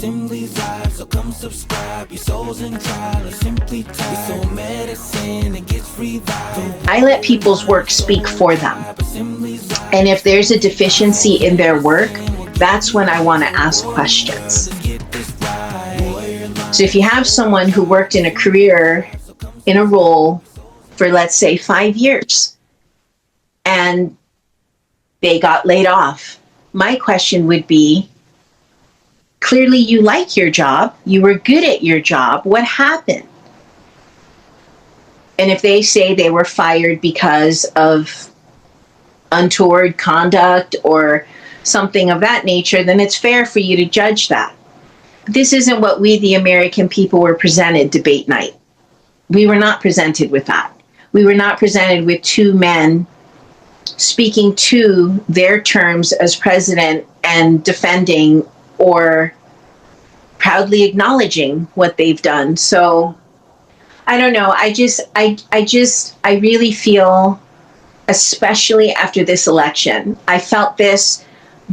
Assembly's live, so come subscribe. Your soul's in trial, or simply tired. Your soul medicine, it gets revived. I let people's work speak for them. And if there's a deficiency in their work, that's when I want to ask questions. So if you have someone who worked in a career, in a role for, let's say, 5 years, and they got laid off, my question would be, clearly you like your job, you were good at your job, what happened? And if they say they were fired because of untoward conduct or something of that nature, then it's fair for you to judge that. This isn't what we, the American people, were presented debate night. We were not presented with that. We were not presented with two men speaking to their terms as president and defending or proudly acknowledging what they've done. So I don't know. I really feel, especially after this election, I felt this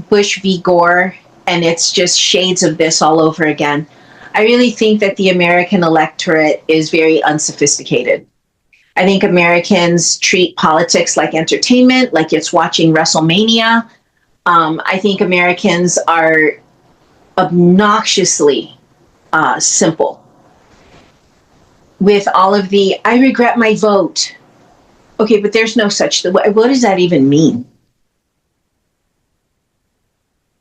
Bush v. Gore, and it's just shades of this all over again. I really think that the American electorate is very unsophisticated. I think Americans treat politics like entertainment, like it's watching WrestleMania. I think Americans are obnoxiously simple with all of the, I regret my vote. Okay, but there's no such thing. What does that even mean?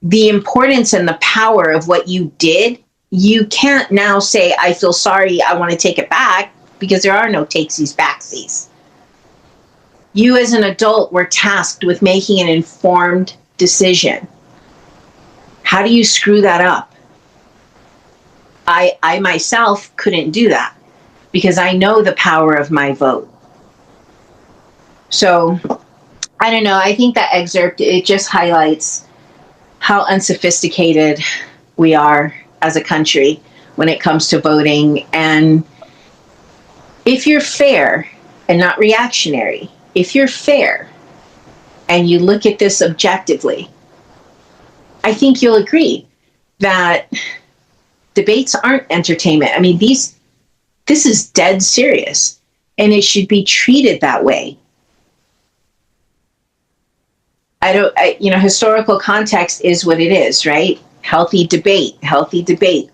The importance and the power of what you did, you can't now say, I feel sorry, I want to take it back, because there are no takesies, backsies. You as an adult were tasked with making an informed decision. How do you screw that up? I myself couldn't do that because I know the power of my vote. So, I don't know. I think that excerpt, it just highlights how unsophisticated we are as a country when it comes to voting. And if you're fair and not reactionary, if you're fair and you look at this objectively, I think you'll agree that debates aren't entertainment. I mean, this is dead serious, and it should be treated that way. Historical context is what it is, right? Healthy debate.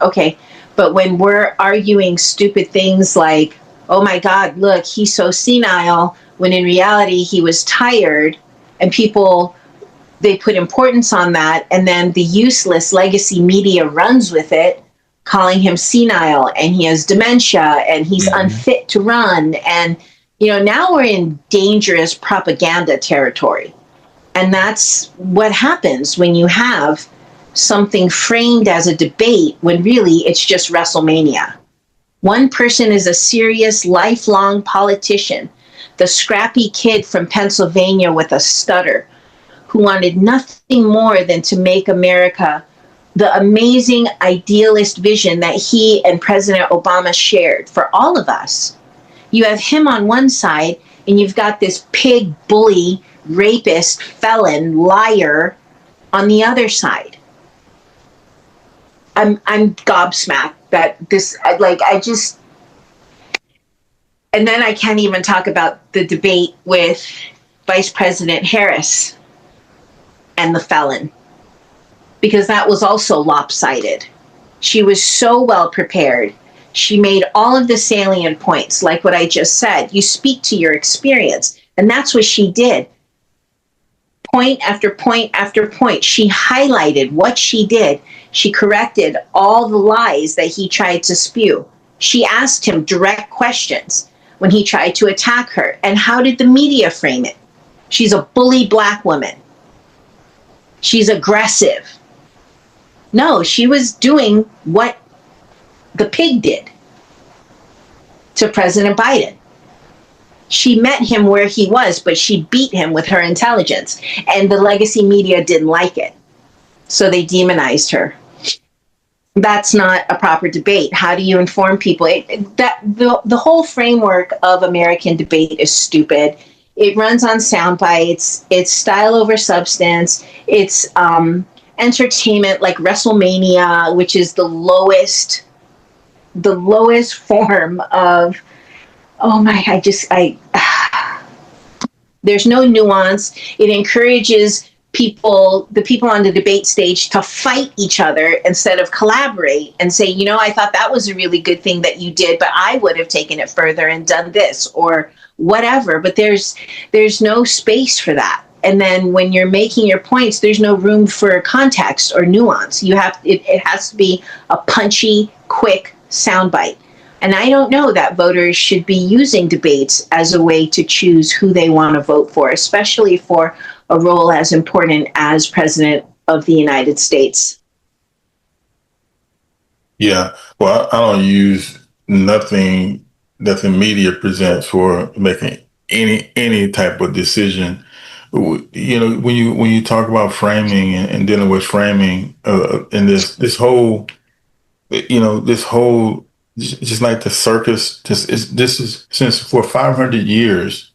Okay. But when we're arguing stupid things like, oh my God, look, he's so senile, when in reality he was tired, and people, they put importance on that, and then the useless legacy media runs with it, calling him senile, and he has dementia, and he's unfit to run. And, now we're in dangerous propaganda territory. And that's what happens when you have something framed as a debate when really it's just WrestleMania. One person is a serious, lifelong politician, the scrappy kid from Pennsylvania with a stutter, who wanted nothing more than to make America the amazing idealist vision that he and President Obama shared for all of us. You have him on one side, and you've got this pig, bully, rapist, felon, liar on the other side. I'm gobsmacked that this, and then I can't even talk about the debate with Vice President Harris and the felon, because that was also lopsided. She was so well prepared. She made all of the salient points, like what I just said. You speak to your experience, and that's what she did. Point after point after point. She highlighted what she did. She corrected all the lies that he tried to spew. She asked him direct questions when he tried to attack her. And how did the media frame it? She's a bully black woman. She's aggressive. No, she was doing what the pig did to President Biden. She met him where he was, but she beat him with her intelligence. And the legacy media didn't like it. So they demonized her. That's not a proper debate. How do you inform people? The whole framework of American debate is stupid. It runs on sound bites. It's style over substance. And entertainment like WrestleMania, which is the lowest form of, oh my, there's no nuance. It encourages the people on the debate stage, to fight each other instead of collaborate and say, I thought that was a really good thing that you did, but I would have taken it further and done this or whatever. But there's no space for that. And then when you're making your points, there's no room for context or nuance. It has to be a punchy, quick soundbite. And I don't know that voters should be using debates as a way to choose who they want to vote for, especially for a role as important as President of the United States. Yeah. Well, I don't use nothing that the media presents for making any type of decision. When you talk about framing and dealing with framing, and this whole just like the circus, this is since for 500 years,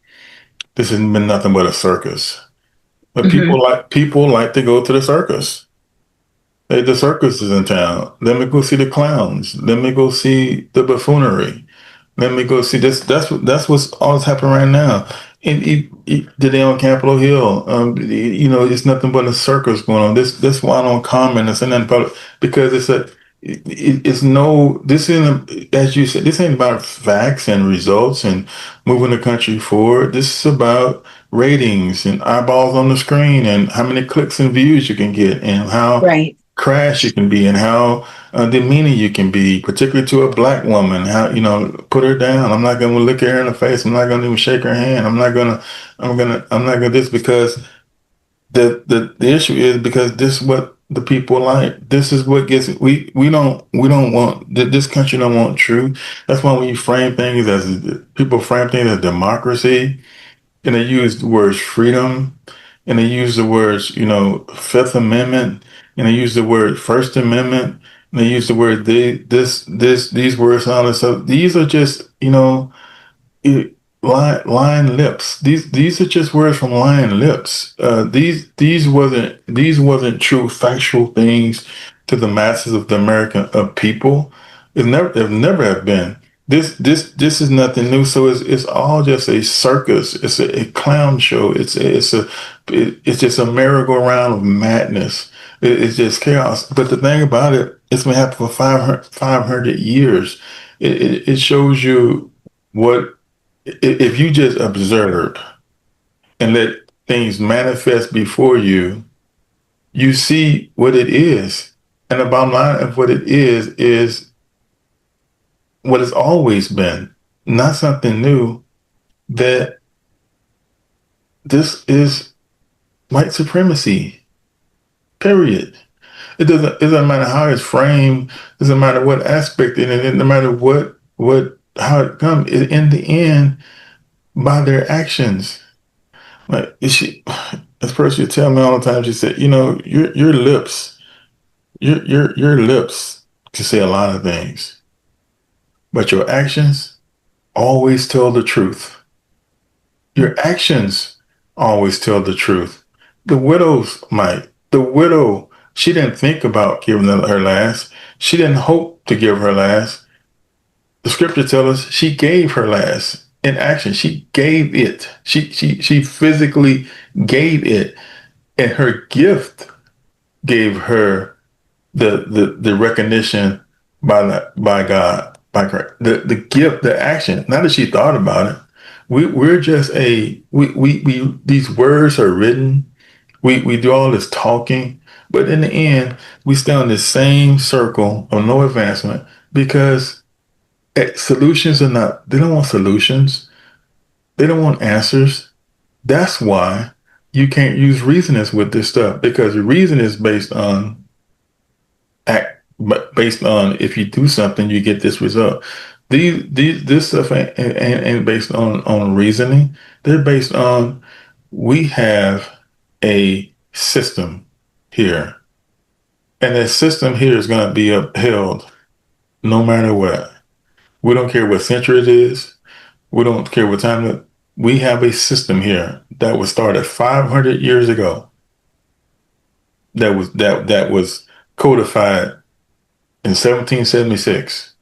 this has been nothing but a circus. But people like to go to the circus. Hey, the circus is in town. Let me go see the clowns. Let me go see the buffoonery. Let me go see this. That's what's always happening right now. And today on Capitol Hill, it's nothing but a circus going on. This why I don't comment and say nothing about it, because it's no. This isn't, as you said. This ain't about facts and results and moving the country forward. This is about ratings and eyeballs on the screen and how many clicks and views you can get and how Right. crash you can be and how demeaning you can be, particularly to a black woman. How put her down. I'm not going to look at her in the face. I'm not going to even shake her hand. I'm not going to this, because the issue is, because this is what the people like. This is what gets we don't want, this country don't want truth. That's why when you frame things as people frame things as democracy, and they use the words freedom, and they use the words, Fifth Amendment, and they use the word First Amendment, and they use the word these words and all this stuff. These are just, lying lips. These are just words from lying lips. These wasn't true factual things to the masses of the American people. It never have been. This is nothing new. So it's all just a circus. It's a clown show. It's just a merry-go-round of madness. It's just chaos. But the thing about it, it's been happening for 500 years. It shows you what, if you just observe and let things manifest before you, you see what it is. And the bottom line of what it is what it's always been, not something new, that this is white supremacy, period. It doesn't matter how it's framed, it doesn't matter what aspect it is, no matter how it comes, in the end, by their actions. Like this person would tell me all the time, she said, your lips, your lips can say a lot of things, but your actions always tell the truth. Your actions always tell the truth. The widow, she didn't think about giving her last. She didn't hope to give her last. The scripture tells us she gave her last in action. She gave it. She physically gave it, and her gift gave her the recognition by God, by Christ. The gift, the action. Not that she thought about it. We're just we these words are written. We do all this talking, but in the end, we stay in the same circle of no advancement, because solutions are not. They don't want solutions. They don't want answers. That's why you can't use reasonings with this stuff, because reason is based on based on, if you do something, you get this result. This stuff ain't based on reasoning. They're based on, we have a system here, and that system here is going to be upheld no matter what. We don't care what century it is. We don't care what time. We have a system here that was started 500 years ago. that was codified in 1776.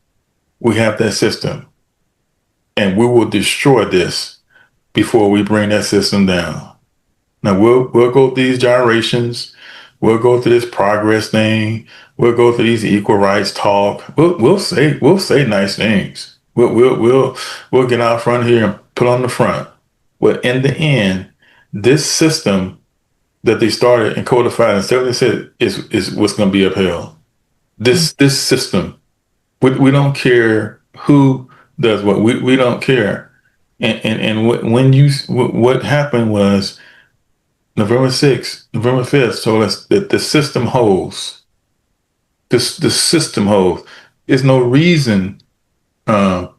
We have that system, and we will destroy this before we bring that system down. Now we'll go through these gyrations. We'll go through this progress thing. We'll go through these equal rights talk. We'll say nice things. We'll get out front here and put on the front. But in the end, this system that they started and codified and said is what's going to be upheld. This system. We don't care who does what. We don't care. And what happened was November 6th, November 5th told us that the system holds. The system holds. There's no reason why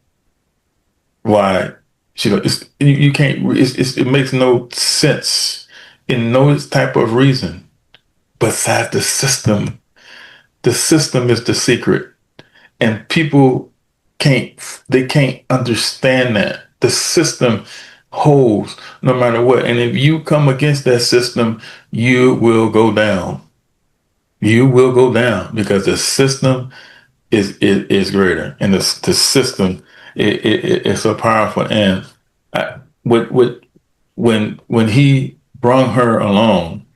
you can't. It makes no sense in no type of reason besides the system. The system is the secret, and people can't understand that the system holds no matter what. And if you come against that system, you will go down. You will go down because the system is greater, and the system is so powerful. And when he brought her along,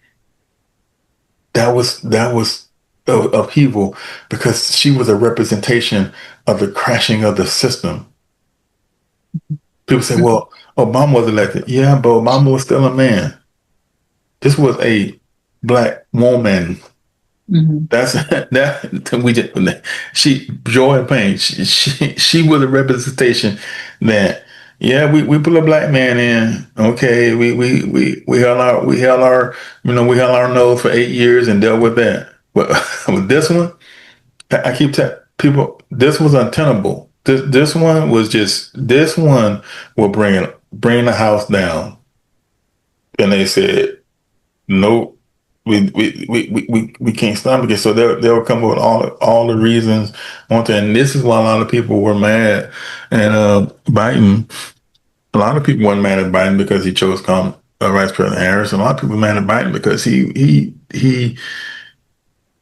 that was upheaval because she was a representation of the crashing of the system. People say, well, Obama was elected. Yeah, but Obama was still a man. This was a black woman. Mm-hmm. That's that we just joy and pain. She was a representation that we put a black man in. Okay, we held our nose for 8 years and dealt with that. But with this one, I keep telling people this was untenable. This one will bring the house down. And they said, nope, we can't stomach it. So they'll come up with all the reasons. And this is why a lot of people were mad at Biden. A lot of people weren't mad at Biden because he chose Vice President Harris. A lot of people were mad at Biden because they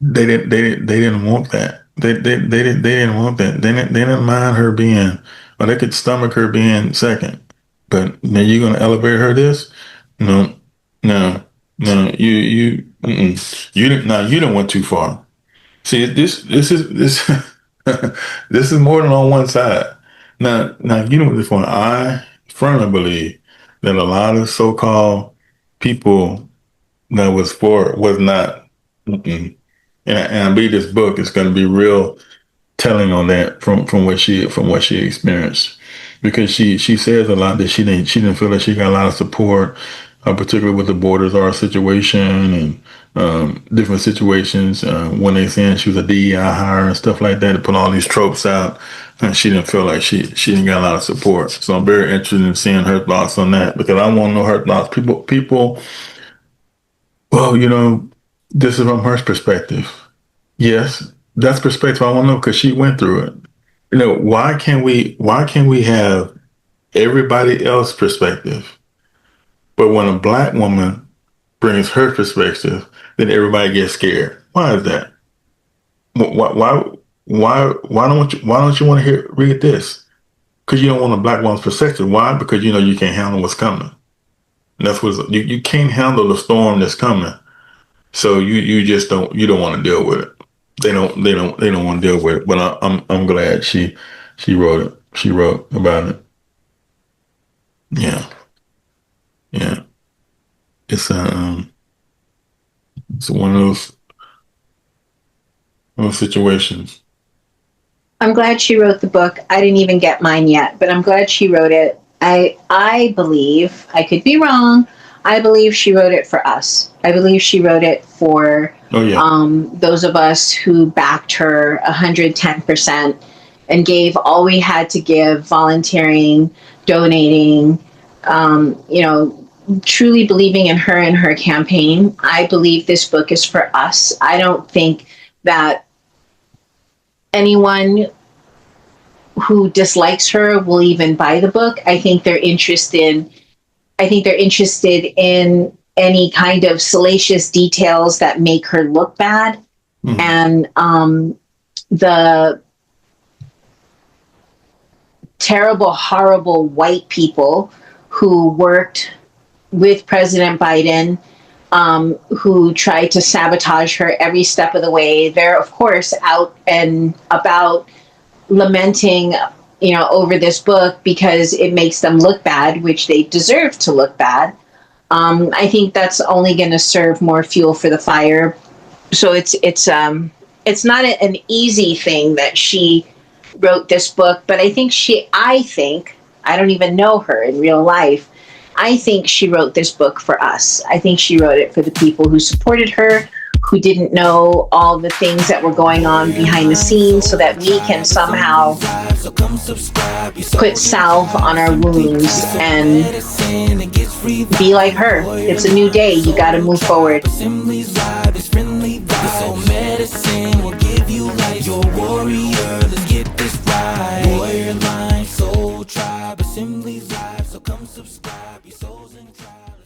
didn't want that. They didn't want that. They didn't mind her being, or they could stomach her being second. But now you're gonna elevate her this? No. You didn't went too far. See, this is this is more than on one side. Now you know this one. I firmly believe that a lot of so-called people that was not. And I believe this book is going to be real telling on that from what she experienced, because she says a lot that she didn't feel that she got a lot of support, particularly with the borders our situation and different situations when they saying she was a DEI hire and stuff like that to put all these tropes out, and she didn't feel like she didn't get a lot of support. So I'm very interested in seeing her thoughts on that, because I want to know her thoughts. People. Well, this is from her perspective. Yes, that's perspective I want to know because she went through it. Why can't we have everybody else's perspective, but when a black woman brings her perspective, then everybody gets scared? Why is that? Why don't you want to read this? Because you don't want a black woman's perspective. Why? Because you can't handle what's coming. And that's what you can't handle the storm that's coming. So you just don't want to deal with it. They don't want to deal with it. But I'm glad she wrote it. She wrote about it. Yeah. It's one of those situations. I'm glad she wrote the book. I didn't even get mine yet, but I'm glad she wrote it. I believe, I could be wrong, I believe she wrote it for us. I believe she wrote it for those of us who backed her 110% and gave all we had to give, volunteering, donating, truly believing in her and her campaign. I believe this book is for us. I don't think that anyone who dislikes her will even buy the book. I think they're interested in any kind of salacious details that make her look bad. Mhm. And the terrible, horrible white people who worked with President Biden, who tried to sabotage her every step of the way. They're, of course, out and about lamenting, over this book because it makes them look bad, which they deserve to look bad. I think that's only going to serve more fuel for the fire. So it's not an easy thing that she wrote this book, but I think I don't even know her in real life. I think she wrote this book for us. I think she wrote it for the people who supported her, who didn't know all the things that were going on behind the scenes, so that we can somehow put salve on our wounds and be like her. It's a new day. You got to move forward. Assembly's vibe is friendly vibe. So medicine will give you life. You're a warrior, let's get this right. Warrior line, soul tribe, Assembly's live. So come subscribe, your soul's in tribe.